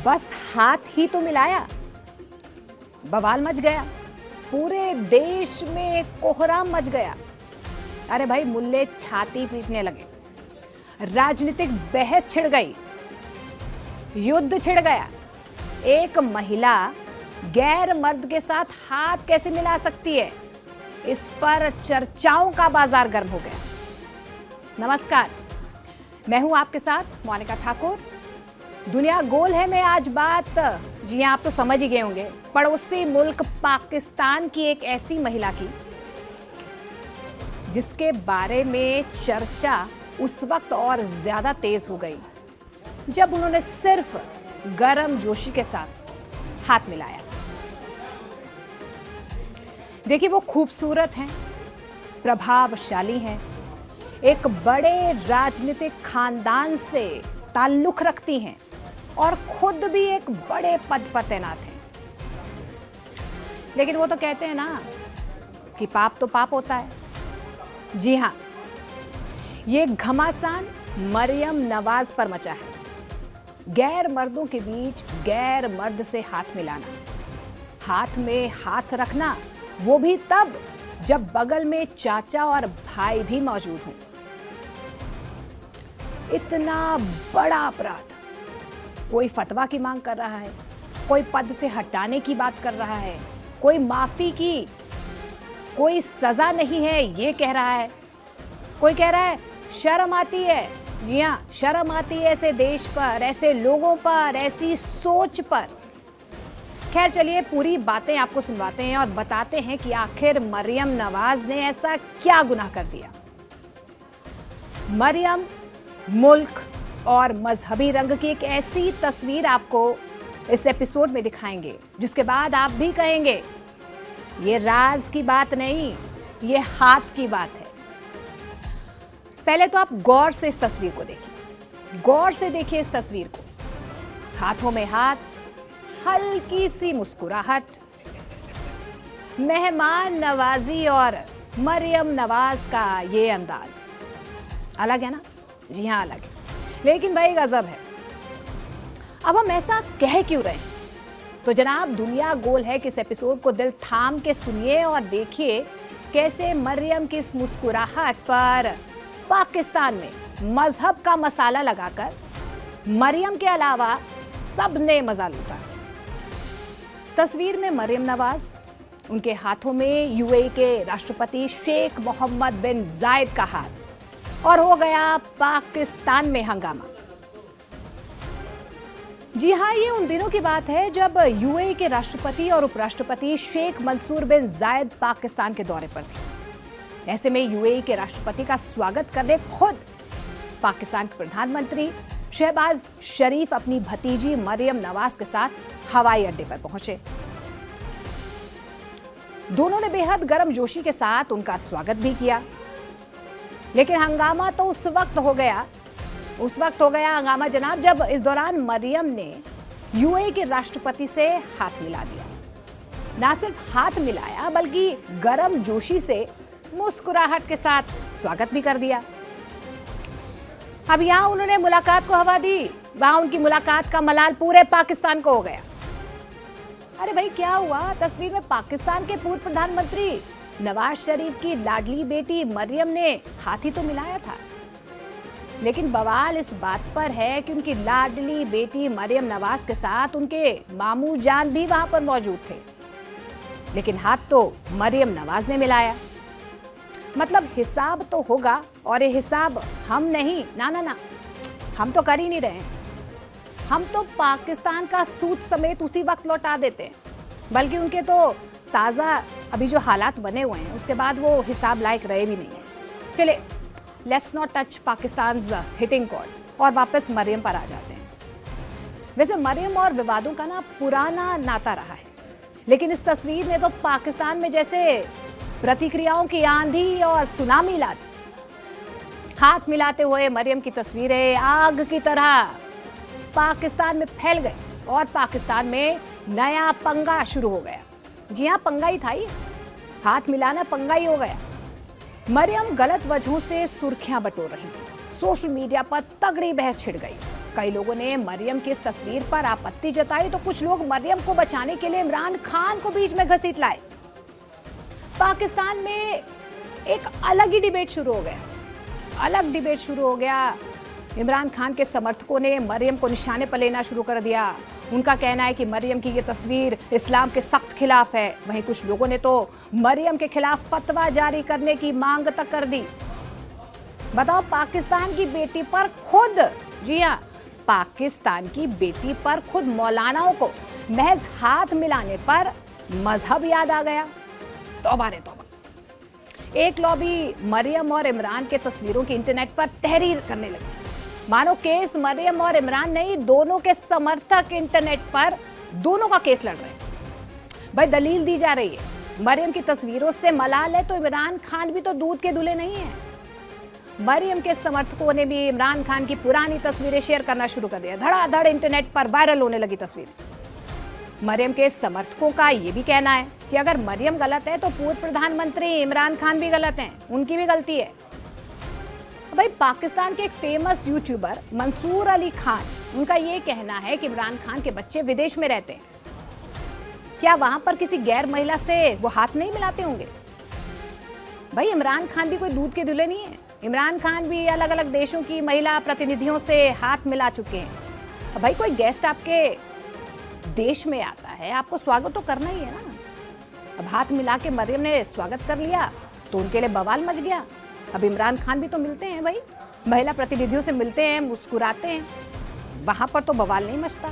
बस हाथ ही तो मिलाया, बवाल मच गया, पूरे देश में कोहराम मच गया। अरे भाई, मुल्ले छाती पीटने लगे, राजनीतिक बहस छिड़ गई, युद्ध छिड़ गया। एक महिला गैर मर्द के साथ हाथ कैसे मिला सकती है, इस पर चर्चाओं का बाजार गर्म हो गया। नमस्कार, मैं हूं आपके साथ मोनिका ठाकुर। दुनिया गोल है में आज बात, जी हां, आप तो समझ ही गए होंगे, पड़ोसी मुल्क पाकिस्तान की एक ऐसी महिला की जिसके बारे में चर्चा उस वक्त और ज्यादा तेज हो गई जब उन्होंने सिर्फ गर्मजोशी के साथ हाथ मिलाया। देखिए, वो खूबसूरत हैं, प्रभावशाली हैं, एक बड़े राजनीतिक खानदान से ताल्लुक रखती हैं और खुद भी एक बड़े पद पर तैनात हैं। लेकिन वो तो कहते हैं ना कि पाप तो पाप होता है। जी हाँ, ये घमासान मरियम नवाज पर मचा है। गैर मर्दों के बीच गैर मर्द से हाथ मिलाना, हाथ में हाथ रखना, वो भी तब जब बगल में चाचा और भाई भी मौजूद हों। इतना बड़ा अपराध, कोई फतवा की मांग कर रहा है, कोई पद से हटाने की बात कर रहा है, कोई माफी की, कोई सजा नहीं है ये कह रहा है, कोई कह रहा है शर्म आती है। जी हाँ, शर्म आती है ऐसे देश पर, ऐसे लोगों पर, ऐसी सोच पर। खैर चलिए, पूरी बातें आपको सुनवाते हैं और बताते हैं कि आखिर मरियम नवाज ने ऐसा क्या गुनाह कर दिया। मरियम मुल्क और मजहबी रंग की एक ऐसी तस्वीर आपको इस एपिसोड में दिखाएंगे जिसके बाद आप भी कहेंगे ये राज की बात नहीं, ये हाथ की बात है। पहले तो आप गौर से इस तस्वीर को देखिए, गौर से देखिए इस तस्वीर को। हाथों में हाथ, हल्की सी मुस्कुराहट, मेहमान नवाजी और मरियम नवाज का ये अंदाज अलग है ना? जी हाँ, अलग है, लेकिन भाई गजब है। अब हम ऐसा कह क्यों रहे हैं? तो जनाब, दुनिया गोल है कि इस एपिसोड को दिल थाम के सुनिए और देखिए कैसे मरियम की इस मुस्कुराहट पर पाकिस्तान में मजहब का मसाला लगाकर मरियम के अलावा सबने मजा लूटा। तस्वीर में मरियम नवाज, उनके हाथों में यूएई के राष्ट्रपति शेख मोहम्मद बिन जायद का हाथ, और हो गया पाकिस्तान में हंगामा। जी हाँ, ये उन दिनों की बात है जब यूएई के राष्ट्रपति और उपराष्ट्रपति शेख मंसूर बिन जायद पाकिस्तान के दौरे पर थे। ऐसे में यूएई के राष्ट्रपति का स्वागत करने खुद पाकिस्तान के प्रधानमंत्री शहबाज शरीफ अपनी भतीजी मरियम नवाज के साथ हवाई अड्डे पर पहुंचे। दोनों ने बेहद गर्मजोशी के साथ उनका स्वागत भी किया। लेकिन हंगामा तो उस वक्त हो गया हंगामा जनाब, जब इस दौरान मरियम ने यूएई के राष्ट्रपति से हाथ मिला दिया। ना सिर्फ हाथ मिलाया, बल्कि गर्मजोशी से मुस्कुराहट के साथ स्वागत भी कर दिया। अब यहां उन्होंने मुलाकात को हवा दी, वहां उनकी मुलाकात का मलाल पूरे पाकिस्तान को हो गया। अरे भाई, क्या हुआ? तस्वीर में पाकिस्तान के पूर्व प्रधानमंत्री नवाज शरीफ की लाडली बेटी मरियम ने हाथ ही तो मिलाया था। लेकिन बवाल इस बात पर है कि उनकी लाडली बेटी मरियम नवाज के साथ उनके मामू जान भी वहां पर मौजूद थे, लेकिन हाथ तो मरियम नवाज ने मिलाया। मतलब हिसाब तो होगा, और ये हिसाब हम नहीं, ना, हम तो कर ही नहीं रहे। हम तो पाकिस्तान का सूद समेत उसी वक्त लौटा देते हैं, बल्कि उनके तो ताज़ा अभी जो हालात बने हुए हैं उसके बाद वो हिसाब लायक रहे भी नहीं है। चले, let's not touch Pakistan hitting chord और वापस मरियम पर आ जाते हैं। वैसे मरियम और विवादों का ना पुराना नाता रहा है, लेकिन इस तस्वीर ने तो पाकिस्तान में जैसे प्रतिक्रियाओं की आंधी और सुनामी ला दी। हाथ मिलाते हुए मरियम की तस्वीरें आग की तरह पाकिस्तान में फैल गई और पाकिस्तान में नया पंगा शुरू हो गया। जी हाँ, पंगा ही था ये, हाथ मिलाना पंगा ही हो गया। मरियम गलत वजहों से सुर्खियां बटोर रही थी, सोशल मीडिया पर तगड़ी बहस छिड़ गई। कई लोगों ने मरियम की इस तस्वीर पर आपत्ति जताई तो कुछ लोग मरियम को बचाने के लिए इमरान खान को बीच में घसीट लाए। पाकिस्तान में एक अलग ही डिबेट शुरू हो गया। इमरान खान के समर्थकों ने मरियम को निशाने पर लेना शुरू कर दिया। उनका कहना है कि मरियम की ये तस्वीर इस्लाम के सख्त खिलाफ है। वहीं कुछ लोगों ने तो मरियम के खिलाफ फतवा जारी करने की मांग तक कर दी। बताओ, पाकिस्तान की बेटी पर खुद, जी हाँ, पाकिस्तान की बेटी पर खुद मौलानाओं को महज हाथ मिलाने पर मजहब याद आ गया। तौबा रे तौबा। एक लॉबी मरियम और इमरान के तस्वीरों की इंटरनेट पर तहरीर करने लगी। मानो केस मरियम और इमरान नहीं, दोनों के समर्थक इंटरनेट पर दोनों का केस लड़ रहे हैं। भाई दलील दी जा रही है मरियम की तस्वीरों से मलाल है तो इमरान खान भी तो दूध के दूल्हे नहीं है। मरियम के समर्थकों ने भी इमरान खान की पुरानी तस्वीरें शेयर करना शुरू कर दिया। धड़ाधड़ इंटरनेट पर वायरल होने लगी तस्वीर। मरियम के समर्थकों का यह भी कहना है कि अगर मरियम गलत है तो पूर्व प्रधानमंत्री इमरान खान भी गलत हैं, उनकी भी गलती है। भाई पाकिस्तान के एक फेमस यूट्यूबर मंसूर अली खान, उनका ये कहना है कि इमरान खान के बच्चे विदेश में रहते हैं, क्या वहां पर किसी गैर महिला से वो हाथ नहीं मिलाते होंगे? भाई इमरान खान भी कोई दूध के दूल्हे नहीं है। इमरान खान भी अलग अलग देशों की महिला प्रतिनिधियों से हाथ मिला चुके हैं। भाई कोई गेस्ट आपके देश में आता है, आपको स्वागत तो करना ही है ना। अब हाथ मिला के मरियम ने स्वागत कर लिया तो उनके लिए बवाल मच गया। अब इमरान खान भी तो मिलते हैं, भाई महिला प्रतिनिधियों से मिलते हैं, मुस्कुराते हैं, वहां पर तो बवाल नहीं मचता।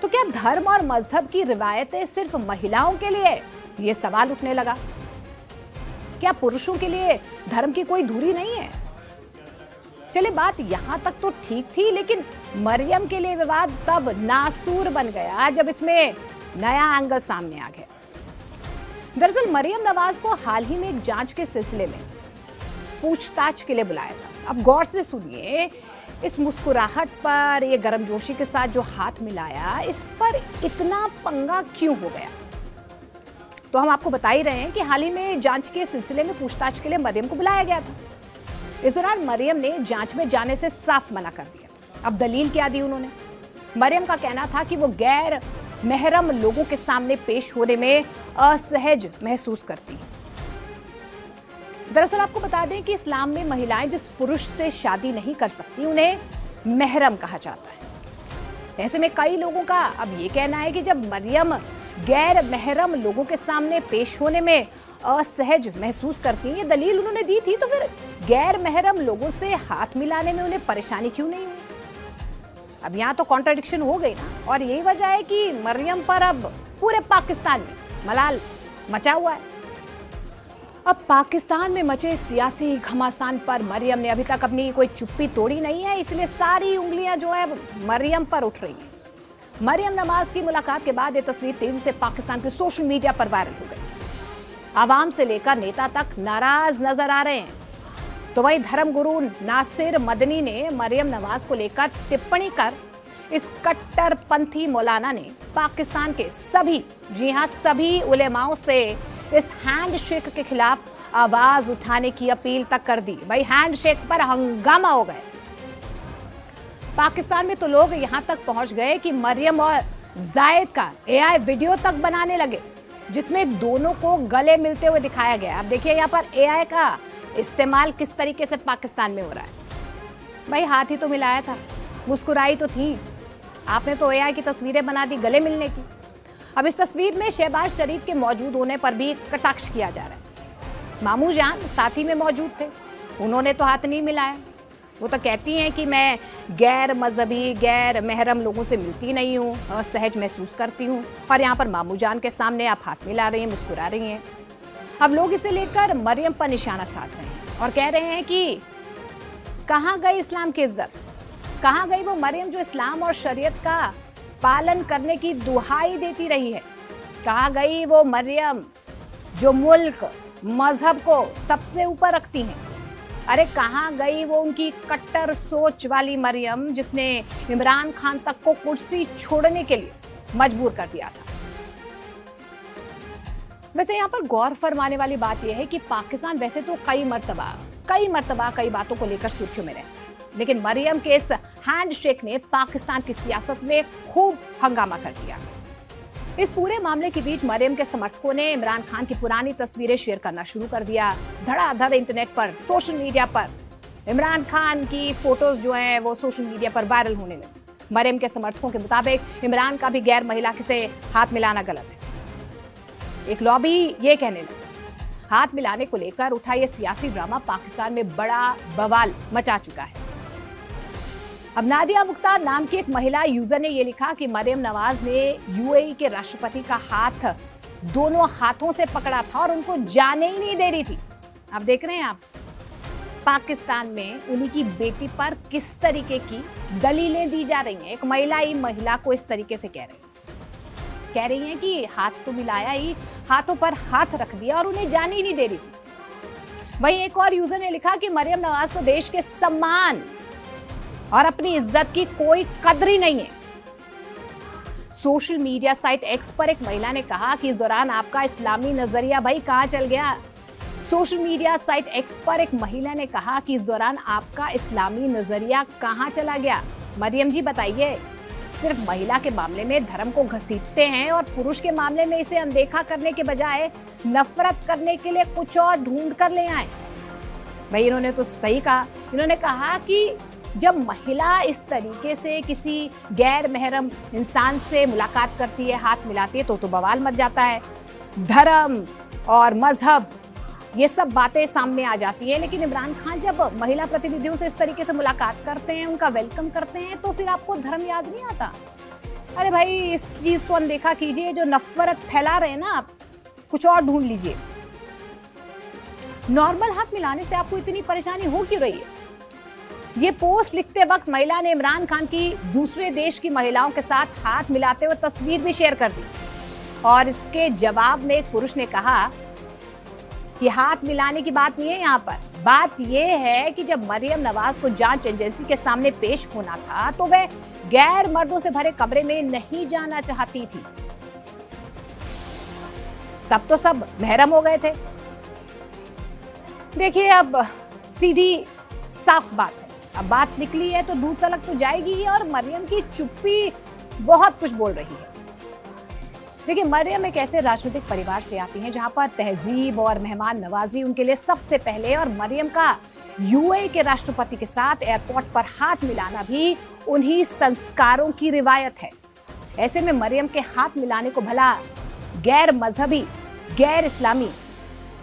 तो क्या धर्म और मजहब की रिवायतें सिर्फ महिलाओं के लिए, ये सवाल उठने लगा। क्या पुरुषों के लिए धर्म की कोई दूरी नहीं है? चले बात यहां तक तो ठीक थी, लेकिन मरियम के लिए विवाद तब नासूर बन गया जब इसमें नया एंगल सामने आ गया। दरअसल मरियम नवाज को हाल ही में एक जांच के सिलसिले में पूछताछ के लिए बुलाया था। अब गौर से सुनिए, इस मुस्कुराहट पर, ये गर्मजोशी के साथ जो हाथ मिलाया, इस पर इतना पंगा क्यों हो गया? तो हम आपको बता ही रहे हैं कि हाल ही में जांच के सिलसिले में पूछताछ के लिए मरियम को बुलाया गया था। इस दौरान मरियम ने जांच में जाने से साफ मना कर दिया। अब दलील क्या दी उन्होंने? मरियम का कहना था कि वो गैर महरम लोगों के सामने पेश होने में असहज महसूस करती है। दरअसल आपको बता दें कि इस्लाम में महिलाएं जिस पुरुष से शादी नहीं कर सकती, उन्हें महरम कहा जाता है। ऐसे में कई लोगों का अब ये कहना है कि जब मरियम गैर महरम लोगों के सामने पेश होने में असहज महसूस करती है, ये दलील उन्होंने दी थी, तो फिर गैर महरम लोगों से हाथ मिलाने में उन्हें परेशानी क्यों नहीं हुई? अब यहाँ तो कॉन्ट्रडिक्शन हो गई ना। और यही वजह है कि मरियम पर अब पूरे पाकिस्तान में मलाल मचा हुआ है। अब पाकिस्तान में मचे सियासी घमासान पर मरियम ने अभी तक अपनी कोई चुप्पी तोड़ी नहीं है, इसलिए सारी उंगलियां जो है मरियम पर उठ रही हैं। मरियम नवाज की मुलाकात के बाद ये तस्वीर तेजी से पाकिस्तान के सोशल मीडिया पर वायरल हो गई। आवाम से लेकर नेता तक नाराज नजर आ रहे हैं। तो वहीं धर्मगुरु नासिर मदनी ने मरियम नवाज को लेकर टिप्पणी कर इस कट्टरपंथी मौलाना ने पाकिस्तान के सभी, जी हां सभी उलेमाओं से इस हैंडशेक के खिलाफ आवाज उठाने की अपील तक कर दी। भाई हैंडशेक पर हंगामा हो गए। पाकिस्तान में तो लोग यहां तक पहुंच गए कि मरियम और जायद का एआई वीडियो तक बनाने लगे, जिसमें दोनों को गले मिलते हुए दिखाया गया। अब देखिए यहाँ पर एआई का इस्तेमाल किस तरीके से पाकिस्तान में हो रहा है। भाई हाथ ही तो मिलाया था, मुस्कुराई तो थी, आपने तो एआई की तस्वीरें बना दी गले मिलने की। अब इस तस्वीर में शहबाज शरीफ के मौजूद होने पर भी कटाक्ष किया जा रहा है। मामू जान साथी में मौजूद थे, उन्होंने तो हाथ नहीं मिलाया। वो तो कहती हैं कि मैं गैर मजहबी, गैर महरम लोगों से मिलती नहीं हूँ, असहज महसूस करती हूँ, और यहाँ पर मामू जान के सामने आप हाथ मिला रही हैं, मुस्कुरा रही हैं। अब लोग इसे लेकर मरियम पर निशाना साध रहे हैं और कह रहे हैं कि कहाँ गई इस्लाम की इज्जत, कहाँ गई वो मरियम जो इस्लाम और शरीयत का पालन करने की दुहाई देती रही है, कहाँ गई वो मरियम जो मुल्क मजहब को सबसे ऊपर रखती हैं। अरे कहाँ गई वो उनकी कट्टर सोच वाली मरियम जिसने इमरान खान तक को कुर्सी छोड़ने के लिए मजबूर कर दिया था। वैसे यहाँ पर गौर फरमाने वाली बात यह है कि पाकिस्तान वैसे तो कई मर्तबा कई बातों को लेकर सुर्खियों में रहे, लेकिन मरियम के इस हैंडशेक ने पाकिस्तान की सियासत में खूब हंगामा कर दिया। इस पूरे मामले के बीच मरियम के समर्थकों ने इमरान खान की पुरानी तस्वीरें शेयर करना शुरू कर दिया। धड़ाधड़ इंटरनेट पर, सोशल मीडिया पर इमरान खान की फोटोज जो हैं वो सोशल मीडिया पर वायरल होने लगी। मरियम के समर्थकों के मुताबिक इमरान का भी गैर महिला से हाथ मिलाना गलत है। एक लॉबी ये कहने लगी हाथ मिलाने को लेकर उठा ये सियासी ड्रामा पाकिस्तान में बड़ा बवाल मचा चुका है। अब नादिया मुख्तार नाम की एक महिला यूजर ने यह लिखा कि मरियम नवाज ने यूएई के राष्ट्रपति का हाथ दोनों हाथों से पकड़ा था और उनको जाने ही नहीं दे रही थी। अब देख रहे हैं आप पाकिस्तान में उन्हीं की बेटी पर किस तरीके की दलीलें दी जा रही हैं। एक महिला ही महिला को इस तरीके से कह रही है कि हाथ तो मिलाया ही, हाथों पर हाथ रख दिया और उन्हें जाने ही नहीं दे रही थी। वहीं एक और यूजर ने लिखा कि मरियम नवाज को देश के सम्मान और अपनी इज्जत की कोई कद्र ही नहीं है। सोशल मीडिया साइट एक्स पर एक महिला ने कहा कि इस दौरान आपका इस्लामी नजरिया भाई कहां चल गया। सोशल मीडिया साइट एक्स पर एक महिला ने कहा कि इस दौरान आपका इस्लामी नजरिया कहां चला गया। मरियम जी बताइए, सिर्फ महिला के मामले में धर्म को घसीटते हैं और पुरुष के मामले में इसे अनदेखा करने के बजाय नफरत करने के लिए कुछ और ढूंढ कर ले आए। भाई इन्होंने तो सही कहा। इन्होंने कहा कि जब महिला इस तरीके से किसी गैर महरम इंसान से मुलाकात करती है, हाथ मिलाती है, तो बवाल मच जाता है। धर्म और मजहब ये सब बातें सामने आ जाती है। लेकिन इमरान खान जब महिला प्रतिनिधियों से इस तरीके से मुलाकात करते हैं, उनका वेलकम करते हैं, तो फिर आपको धर्म याद नहीं आता? अरे भाई इस चीज को अनदेखा कीजिए। जो नफरत फैला रहे हैं ना आप, कुछ और ढूंढ लीजिए। नॉर्मल हाथ मिलाने से आपको इतनी परेशानी हो क्यों रही है? ये पोस्ट लिखते वक्त महिला ने इमरान खान की दूसरे देश की महिलाओं के साथ हाथ मिलाते हुए तस्वीर भी शेयर कर दी और इसके जवाब में एक पुरुष ने कहा कि हाथ मिलाने की बात नहीं है यहाँ पर। बात यह है कि जब मरियम नवाज को जांच एजेंसी के सामने पेश होना था तो वह गैर मर्दों से भरे कमरे में नहीं जाना चाहती थी। तब तो सब महरम हो गए थे। देखिए अब सीधी साफ बात है, अब बात निकली है तो दूर तलक तो जाएगी ही और मरियम की चुप्पी बहुत कुछ बोल रही है। देखिए मरियम एक ऐसे राजनीतिक परिवार से आती हैं जहां पर तहजीब और मेहमान नवाजी उनके लिए सबसे पहले, और मरियम का यूएई के राष्ट्रपति के साथ एयरपोर्ट पर हाथ मिलाना भी उन्हीं संस्कारों की रिवायत है। ऐसे में मरियम के हाथ मिलाने को भला गैर मजहबी, गैर इस्लामी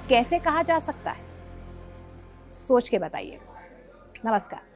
कैसे कहा जा सकता है? सोच के बताइए। नमस्कार।